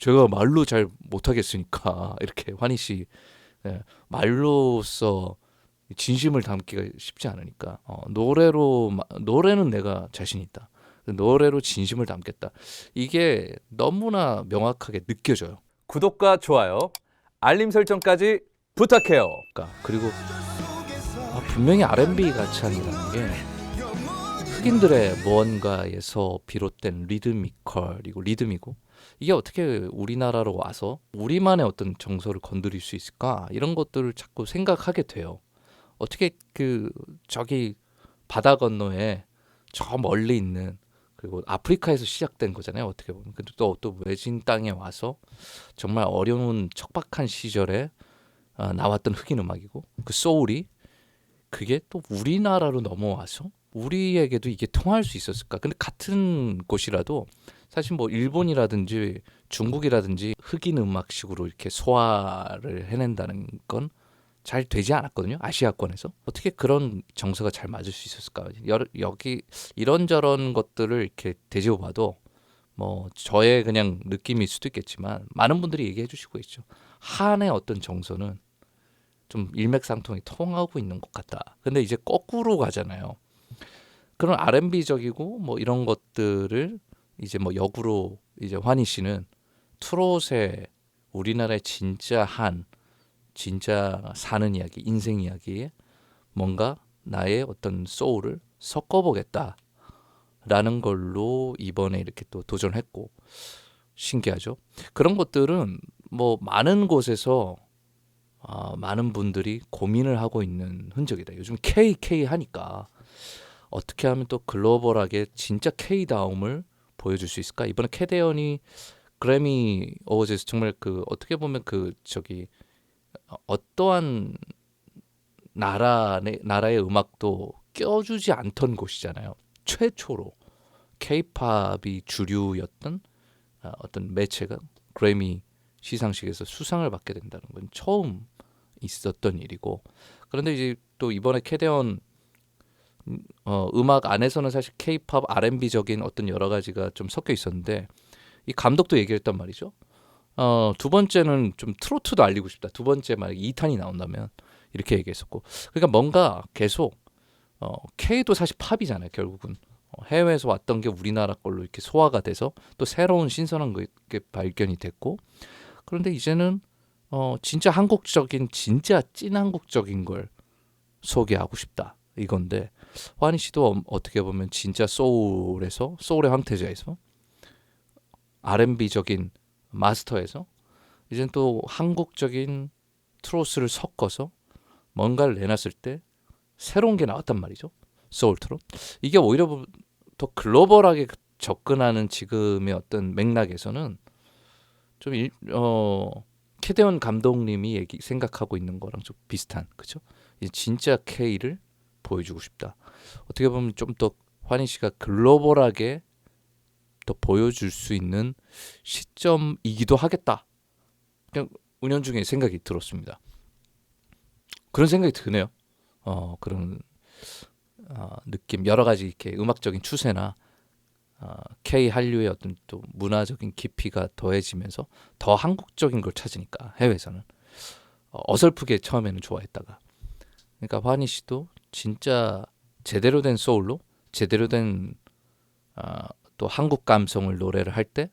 제가 말로 잘 못하겠으니까 이렇게 환희 씨 예, 말로써 진심을 담기가 쉽지 않으니까 노래는 내가 자신 있다. 노래로 진심을 담겠다. 이게 너무나 명확하게 느껴져요. 구독과 좋아요, 알림 설정까지 부탁해요. 그리고 분명히 R&B 가창이라는 게 흑인들의 무언가에서 비롯된 리듬이고 이게 어떻게 우리나라로 와서 우리만의 어떤 정서를 건드릴 수 있을까 이런 것들을 자꾸 생각하게 돼요. 어떻게 저기 바다 건너에 저 멀리 있는 그리고 아프리카에서 시작된 거잖아요. 어떻게 보면 근데 또 외진 땅에 와서 정말 어려운 척박한 시절에 나왔던 흑인 음악이고 그 소울이 그게 또 우리나라로 넘어와서 우리에게도 이게 통할 수 있었을까? 근데 같은 곳이라도 사실 뭐 일본이라든지 중국이라든지 흑인 음악식으로 이렇게 소화를 해낸다는 건 잘 되지 않았거든요. 아시아권에서 어떻게 그런 정서가 잘 맞을 수 있었을까? 여기 이런저런 것들을 이렇게 되짚어봐도 뭐 저의 그냥 느낌일 수도 있겠지만 많은 분들이 얘기해 주시고 있죠. 한의 어떤 정서는 좀 일맥상통이 통하고 있는 것 같다. 근데 이제 거꾸로 가잖아요. 그런 R&B적이고 뭐 이런 것들을 이제 뭐 역으로 이제 환희 씨는 트롯의 우리나라의 진짜 사는 이야기, 인생 이야기에 뭔가 나의 어떤 소울을 섞어보겠다라는 걸로 이번에 이렇게 또 도전했고 신기하죠. 그런 것들은 뭐 많은 곳에서 많은 분들이 고민을 하고 있는 흔적이다. 요즘 KK 하니까 어떻게 하면 또 글로벌하게 진짜 K다움을 보여줄 수 있을까? 이번에 캐대언이 그래미 어워즈에서 정말 어떻게 보면 어떠한 나라의 음악도 껴주지 않던 곳이잖아요. 최초로 K-팝이 주류였던 어떤 매체가 그래미 시상식에서 수상을 받게 된다는 건 처음 있었던 일이고 그런데 이제 또 이번에 캐대언 음악 안에서는 사실 K-팝, R&B적인 어떤 여러 가지가 좀 섞여 있었는데 이 감독도 얘기했단 말이죠. 두 번째는 좀 트로트도 알리고 싶다. 두 번째 만약 2탄이 나온다면 이렇게 얘기했었고 그러니까 뭔가 계속 K도 사실 팝이잖아요. 결국은 해외에서 왔던 게 우리나라 걸로 이렇게 소화가 돼서 또 새로운 신선한 게 발견이 됐고 그런데 이제는 진짜 한국적인 진짜 찐 한국적인 걸 소개하고 싶다 이건데 환희 씨도 어떻게 보면 진짜 소울의 황태자에서 R&B적인 마스터에서 이젠 또 한국적인 트로트를 섞어서 뭔가를 내놨을 때 새로운 게 나왔단 말이죠. 소울 트롯. 이게 오히려 더 글로벌하게 접근하는 지금의 어떤 맥락에서는 좀 캐대원 감독님이 생각하고 있는 거랑 좀 비슷한 그죠? 이제 진짜 K를 보여주고 싶다. 어떻게 보면 좀 더 환희 씨가 글로벌하게 더 보여줄 수 있는 시점이기도 하겠다. 그냥 은연중에 생각이 들었습니다. 그런 생각이 드네요. 그런 느낌 여러 가지 이렇게 음악적인 추세나 K 한류의 어떤 또 문화적인 깊이가 더해지면서 더 한국적인 걸 찾으니까 해외에서는 어설프게 처음에는 좋아했다가 그러니까 환희 씨도 진짜 제대로 된 소울로 제대로 된 또 한국 감성을 노래를 할 때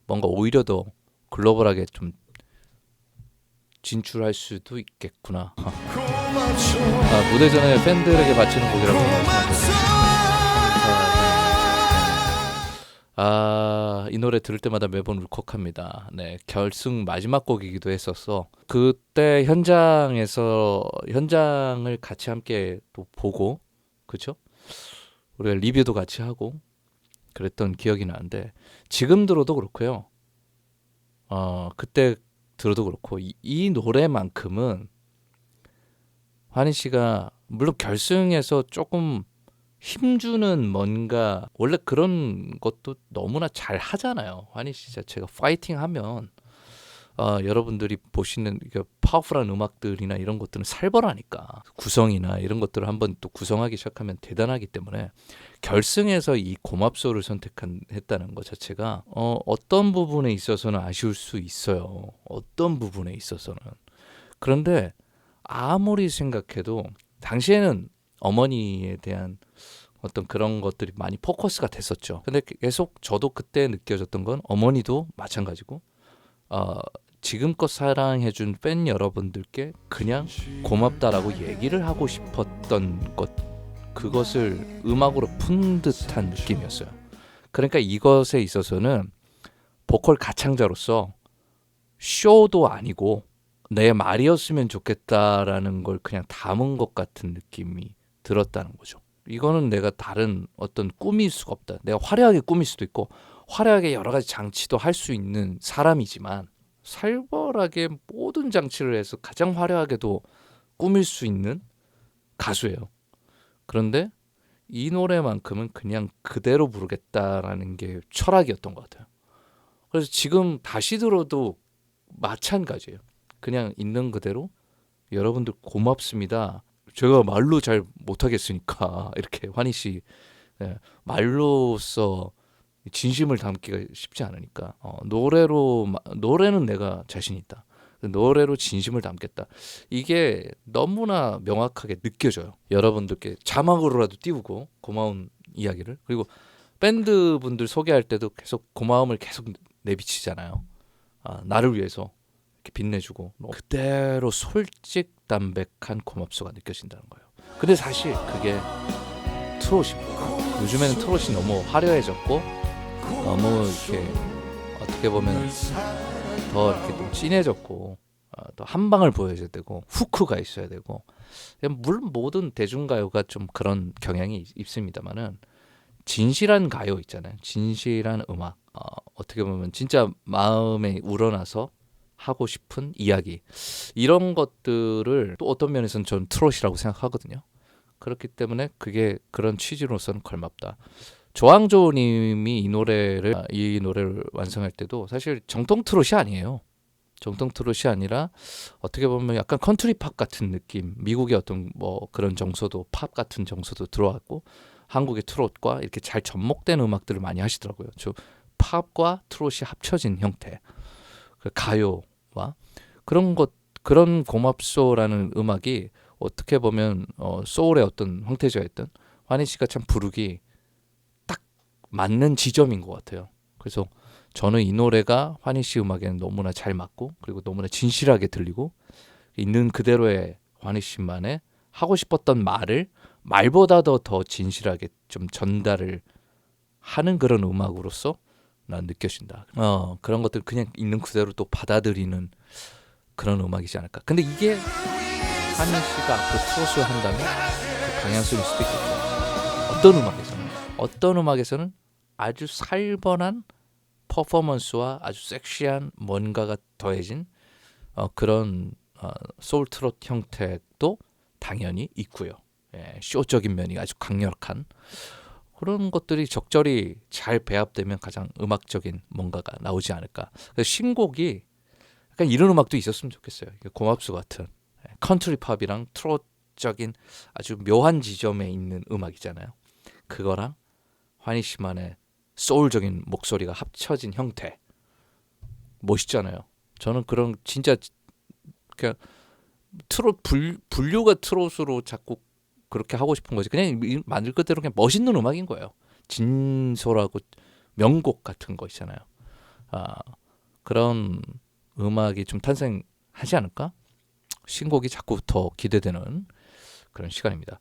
뭔가 오히려 더 글로벌하게 좀 진출할 수도 있겠구나. 무대 전에 팬들에게 바치는 곡이라고 말씀하셨어요. 이 노래 들을 때마다 매번 울컥합니다. 네, 결승 마지막 곡이기도 했었어. 그때 현장을 같이 함께 또 보고, 그렇죠? 우리가 리뷰도 같이 하고 그랬던 기억이 나는데 지금 들어도 그렇고요. 그때 들어도 그렇고 이 노래만큼은 환희 씨가 물론 결승에서 조금 힘주는 뭔가 원래 그런 것도 너무나 잘 하잖아요. 환희 씨 자체가 파이팅 하면 여러분들이 보시는 파워풀한 음악들이나 이런 것들은 살벌하니까 구성이나 이런 것들을 한번 또 구성하기 시작하면 대단하기 때문에 결승에서 이 고맙소를 선택했다는 것 자체가 어떤 부분에 있어서는 아쉬울 수 있어요. 어떤 부분에 있어서는. 그런데 아무리 생각해도 당시에는 어머니에 대한 어떤 그런 것들이 많이 포커스가 됐었죠. 근데 계속 저도 그때 느껴졌던 건 어머니도 마찬가지고 지금껏 사랑해준 팬 여러분들께 그냥 고맙다라고 얘기를 하고 싶었던 그것을 음악으로 푼 듯한 느낌이었어요. 그러니까 이것에 있어서는 보컬 가창자로서 쇼도 아니고 내 말이었으면 좋겠다라는 걸 그냥 담은 것 같은 느낌이 들었다는 거죠. 이거는 내가 다른 어떤 꿈일 수가 없다. 내가 화려하게 꾸밀 수도 있고 화려하게 여러 가지 장치도 할 수 있는 사람이지만 살벌하게 모든 장치를 해서 가장 화려하게도 꾸밀 수 있는 가수예요. 그런데 이 노래만큼은 그냥 그대로 부르겠다라는 게 철학이었던 것 같아요. 그래서 지금 다시 들어도 마찬가지예요. 그냥 있는 그대로 여러분들 고맙습니다. 제가 말로 잘 못하겠으니까 이렇게 환희 씨 말로써 진심을 담기가 쉽지 않으니까 노래는 내가 자신 있다. 노래로 진심을 담겠다. 이게 너무나 명확하게 느껴져요. 여러분들께 자막으로라도 띄우고 고마운 이야기를. 그리고 밴드 분들 소개할 때도 계속 고마움을 계속 내비치잖아요. 나를 위해서 이렇게 빛내주고 그대로 솔직담백한 고맙소가 느껴진다는 거예요. 근데 사실 그게 트롯입니다. 요즘에는 트롯이 너무 화려해졌고 너무 이렇게 어떻게 보면 더 이렇게 좀 진해졌고 또 한 방을 보여줘야 되고 후크가 있어야 되고 물론 모든 대중가요가 좀 그런 경향이 있습니다만은 진실한 가요 있잖아요. 진실한 음악 어떻게 보면 진짜 마음에 우러나서 하고 싶은 이야기 이런 것들을 또 어떤 면에서는 저는 트롯이라고 생각하거든요. 그렇기 때문에 그게 그런 취지로서는 걸맞다. 조항조님이 이 노래를 완성할 때도 사실 정통 트롯이 아니에요. 정통 트롯이 아니라 어떻게 보면 약간 컨트리 팝 같은 느낌, 미국의 어떤 뭐 그런 정서도 팝 같은 정서도 들어왔고 한국의 트롯과 이렇게 잘 접목된 음악들을 많이 하시더라고요. 저 팝과 트롯이 합쳐진 형태, 그 가요와 그런 고맙소라는 음악이 어떻게 보면 소울의 어떤 황태자였던 환희 씨가 참 부르기 딱 맞는 지점인 것 같아요. 그래서 저는 이 노래가 환희 씨 음악에는 너무나 잘 맞고 그리고 너무나 진실하게 들리고 있는 그대로의 환희 씨만의 하고 싶었던 말을 말보다도 더 진실하게 좀 전달을 하는 그런 음악으로서 난 느껴진다. 그런 것들 그냥 있는 그대로 또 받아들이는 그런 음악이지 않을까. 근데 이게 환희 씨가 앞으로 트롯을 한다면 그 방향성일 수도 있겠죠. 어떤 음악에서는 아주 살벌한 퍼포먼스와 아주 섹시한 뭔가가 더해진 그런 소울 트롯 형태도 당연히 있고요. 쇼적인 면이 아주 강력한 그런 것들이 적절히 잘 배합되면 가장 음악적인 뭔가가 나오지 않을까. 그래서 신곡이 약간 이런 음악도 있었으면 좋겠어요. 고맙소 같은 컨트리 팝이랑 트롯적인 아주 묘한 지점에 있는 음악이잖아요. 그거랑 환희 씨만의 소울적인 목소리가 합쳐진 형태 멋있잖아요. 저는 그런 진짜 그냥 트롯 분류가 트롯으로 자꾸 그렇게 하고 싶은 거지. 그냥 말 그대로 그냥 멋있는 음악인 거예요. 진솔하고 명곡 같은 거 있잖아요. 그런 음악이 좀 탄생하지 않을까? 신곡이 자꾸 더 기대되는 그런 시간입니다.